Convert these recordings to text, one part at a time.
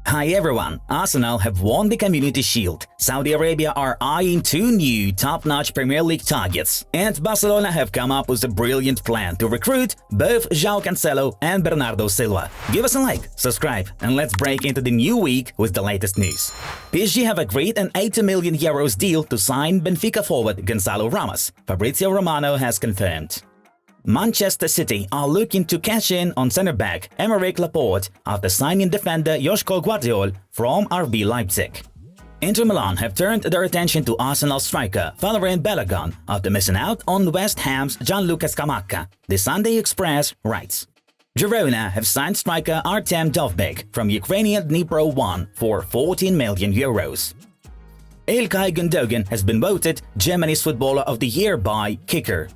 Hi everyone, Arsenal have won the Community Shield, Saudi Arabia are eyeing two new top-notch Premier League targets, and Barcelona have come up with a brilliant plan to recruit both João Cancelo and Bernardo Silva. Give us a like, subscribe, and let's break into the new week with the latest news. PSG have agreed an €80 million deal to sign Benfica forward Gonçalo Ramos, Fabrizio Romano has confirmed. Manchester City are looking to cash in on centre-back Aymeric Laporte after signing defender Joško Gvardiol from RB Leipzig. Inter Milan have turned their attention to Arsenal striker Valérien Balogun after missing out on West Ham's Gianluca Scamacca, the Sunday Express writes. Girona have signed striker Artem Dovbyk from Ukrainian Dnipro 1 for €14 million. İlkay Gündoğan has been voted Germany's Footballer of the Year by Kicker.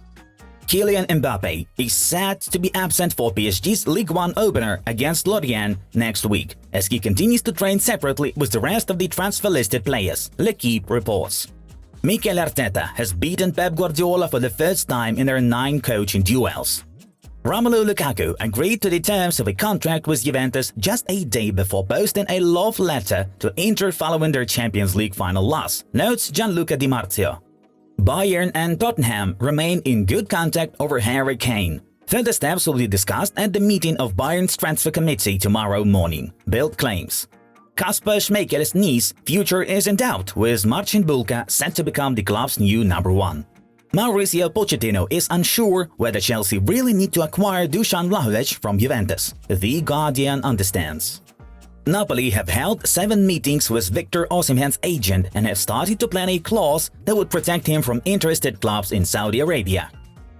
Kylian Mbappé is set to be absent for PSG's Ligue 1 opener against Lorient next week, as he continues to train separately with the rest of the transfer-listed players, L'Équipe reports. Mikel Arteta has beaten Pep Guardiola for the first time in their 9 coaching duels. Romelu Lukaku agreed to the terms of a contract with Juventus just a day before posting a love letter to Inter following their Champions League final loss, notes Gianluca Di Marzio. Bayern and Tottenham remain in good contact over Harry Kane. Further steps will be discussed at the meeting of Bayern's transfer committee tomorrow morning, Bild claims. Kasper Schmeichel's niece future is in doubt, with Marcin Bulka set to become the club's new number 1. Mauricio Pochettino is unsure whether Chelsea really need to acquire Dusan Vlahovic from Juventus, The Guardian understands. Napoli have held 7 meetings with Victor Osimhen's agent and have started to plan a clause that would protect him from interested clubs in Saudi Arabia.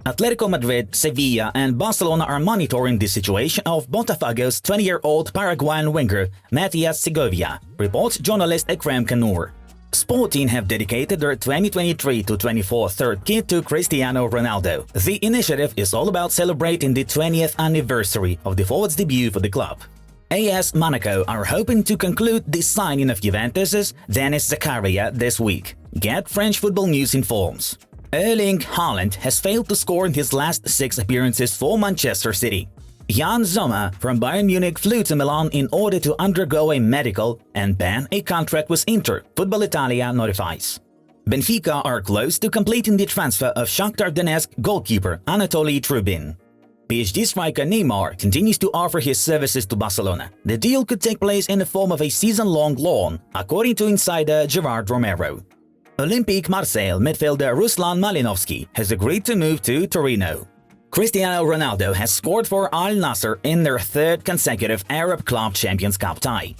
Atletico Madrid, Sevilla and Barcelona are monitoring the situation of Botafogo's 20-year-old Paraguayan winger Matias Segovia, reports journalist Ekrem Kanur. Sporting have dedicated their 2023-24 third kit to Cristiano Ronaldo. The initiative is all about celebrating the 20th anniversary of the forward's debut for the club. AS Monaco are hoping to conclude the signing of Juventus's Denis Zakaria this week. Get French Football News informs. Erling Haaland has failed to score in his last 6 appearances for Manchester City. Jan Sommer from Bayern Munich flew to Milan in order to undergo a medical and ban a contract with Inter, Football Italia notifies. Benfica are close to completing the transfer of Shakhtar Donetsk goalkeeper Anatoly Trubin. PSG striker Neymar continues to offer his services to Barcelona. The deal could take place in the form of a season-long loan, according to insider Gerard Romero. Olympique Marseille midfielder Ruslan Malinovsky has agreed to move to Torino. Cristiano Ronaldo has scored for Al Nassr in their 3rd consecutive Arab Club Champions Cup tie.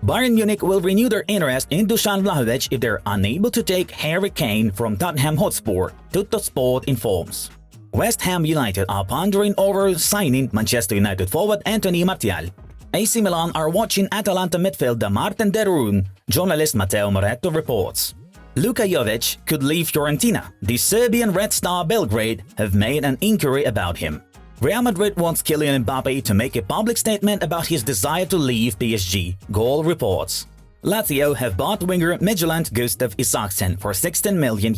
Bayern Munich will renew their interest in Dusan Vlahovic if they're unable to take Harry Kane from Tottenham Hotspur, Tuttosport informs. West Ham United are pondering over signing Manchester United forward Anthony Martial. AC Milan are watching Atalanta midfielder Martin de Roon, journalist Matteo Moretto reports. Luka Jovic could leave Fiorentina. The Serbian Red Star Belgrade have made an inquiry about him. Real Madrid wants Kylian Mbappé to make a public statement about his desire to leave PSG, Goal reports. Lazio have bought winger Midtjylland Gustav Isaksen for €16 million.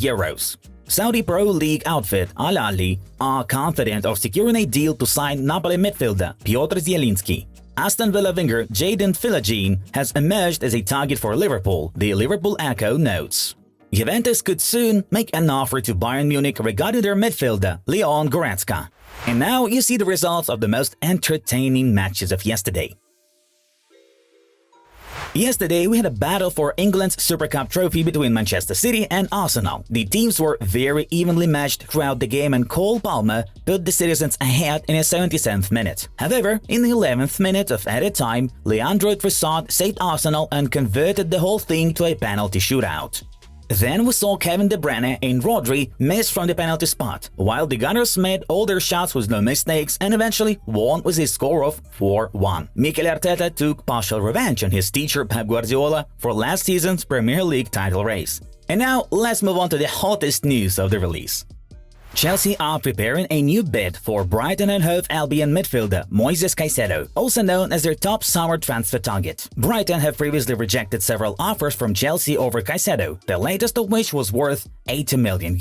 Saudi Pro League outfit Al Ahly are confident of securing a deal to sign Napoli midfielder Piotr Zielinski. Aston Villa winger Jadon Philogene has emerged as a target for Liverpool, the Liverpool Echo notes. Juventus could soon make an offer to Bayern Munich regarding their midfielder Leon Goretzka. And now you see the results of the most entertaining matches of yesterday. Yesterday, we had a battle for England's Super Cup trophy between Manchester City and Arsenal. The teams were very evenly matched throughout the game and Cole Palmer put the citizens ahead in the 77th minute. However, in the 11th minute of added time, Leandro Trossard saved Arsenal and converted the whole thing to a penalty shootout. Then we saw Kevin De Bruyne and Rodri miss from the penalty spot, while the Gunners made all their shots with no mistakes and eventually won with a score of 4-1. Mikel Arteta took partial revenge on his teacher Pep Guardiola for last season's Premier League title race. And now let's move on to the hottest news of the release. Chelsea are preparing a new bid for Brighton and Hove Albion midfielder Moises Caicedo, also known as their top summer transfer target. Brighton have previously rejected several offers from Chelsea over Caicedo, the latest of which was worth €80 million.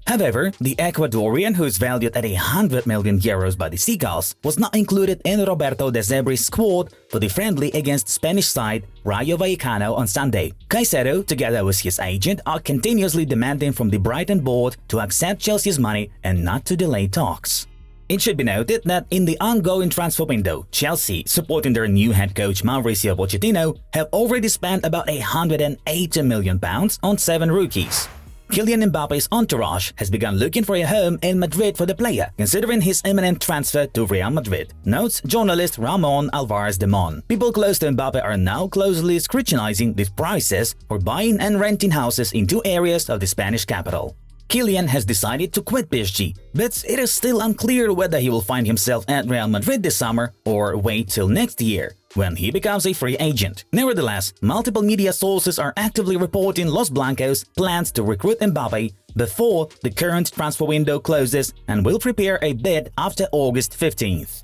However, the Ecuadorian, who is valued at €100 million by the Seagulls, was not included in Roberto De Zebri's squad for the friendly against Spanish side Rayo Vallecano on Sunday. Caicedo, together with his agent, are continuously demanding from the Brighton board to accept Chelsea's money and not to delay talks. It should be noted that in the ongoing transfer window, Chelsea, supporting their new head coach Mauricio Pochettino, have already spent about £180 million on 7 rookies. Kylian Mbappe's entourage has begun looking for a home in Madrid for the player, considering his imminent transfer to Real Madrid, notes journalist Ramon Alvarez de Mon. People close to Mbappe are now closely scrutinizing the prices for buying and renting houses in 2 areas of the Spanish capital. Kylian has decided to quit PSG, but it is still unclear whether he will find himself at Real Madrid this summer or wait till next year, when he becomes a free agent. Nevertheless, multiple media sources are actively reporting Los Blancos plans to recruit Mbappe before the current transfer window closes and will prepare a bid after August 15th.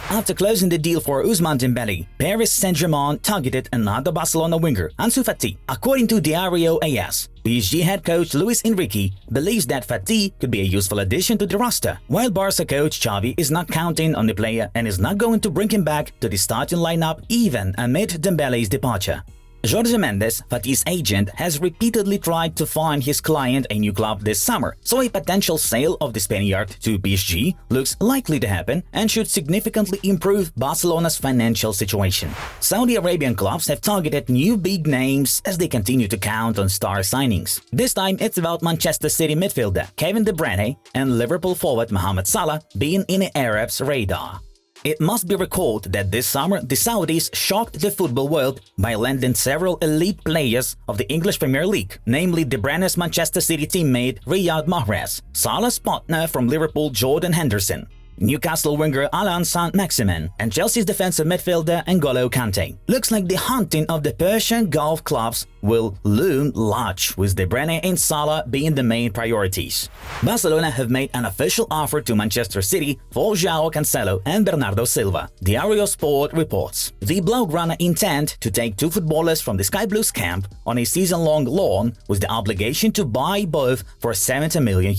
After closing the deal for Ousmane Dembélé, Paris Saint-Germain targeted another Barcelona winger, Ansu Fati. According to Diario AS, PSG head coach Luis Enrique believes that Fati could be a useful addition to the roster, while Barca coach Xavi is not counting on the player and is not going to bring him back to the starting lineup even amid Dembélé's departure. Jorge Mendes, Fati's agent, has repeatedly tried to find his client a new club this summer, so a potential sale of the Spaniard to PSG looks likely to happen and should significantly improve Barcelona's financial situation. Saudi Arabian clubs have targeted new big names as they continue to count on star signings. This time it's about Manchester City midfielder Kevin De Bruyne and Liverpool forward Mohamed Salah being in the Arabs' radar. It must be recalled that this summer the Saudis shocked the football world by landing several elite players of the English Premier League, namely De Bruyne's Manchester City teammate Riyad Mahrez, Salah's partner from Liverpool Jordan Henderson, Newcastle winger Alan Saint-Maximin, and Chelsea's defensive midfielder N'Golo Kante. Looks like the hunting of the Persian Gulf clubs will loom large, with De Bruyne and Salah being the main priorities. Barcelona have made an official offer to Manchester City for João Cancelo and Bernardo Silva. Diario Sport reports the Blaugrana intend to take 2 footballers from the Sky Blues camp on a season-long loan with the obligation to buy both for €70 million.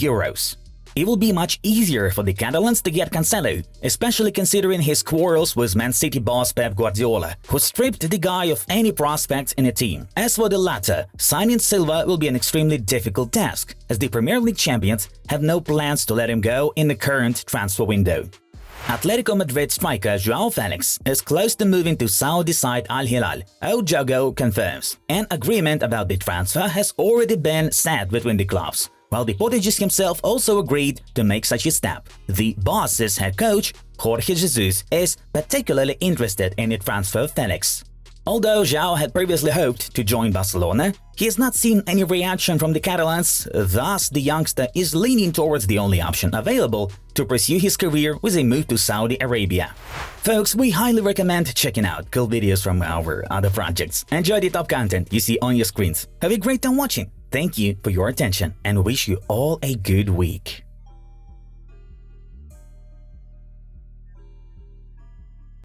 It will be much easier for the Catalans to get Cancelo, especially considering his quarrels with Man City boss Pep Guardiola, who stripped the guy of any prospects in the team. As for the latter, signing Silva will be an extremely difficult task, as the Premier League champions have no plans to let him go in the current transfer window. Atletico Madrid striker João Felix is close to moving to Saudi side Al Hilal, Ojogo confirms. An agreement about the transfer has already been set between the clubs, while the Portuguese himself also agreed to make such a step. The boss's head coach, Jorge Jesus, is particularly interested in the transfer of Felix. Although João had previously hoped to join Barcelona, he has not seen any reaction from the Catalans, thus the youngster is leaning towards the only option available to pursue his career with a move to Saudi Arabia. Folks, we highly recommend checking out cool videos from our other projects. Enjoy the top content you see on your screens. Have a great time watching. Thank you for your attention and wish you all a good week.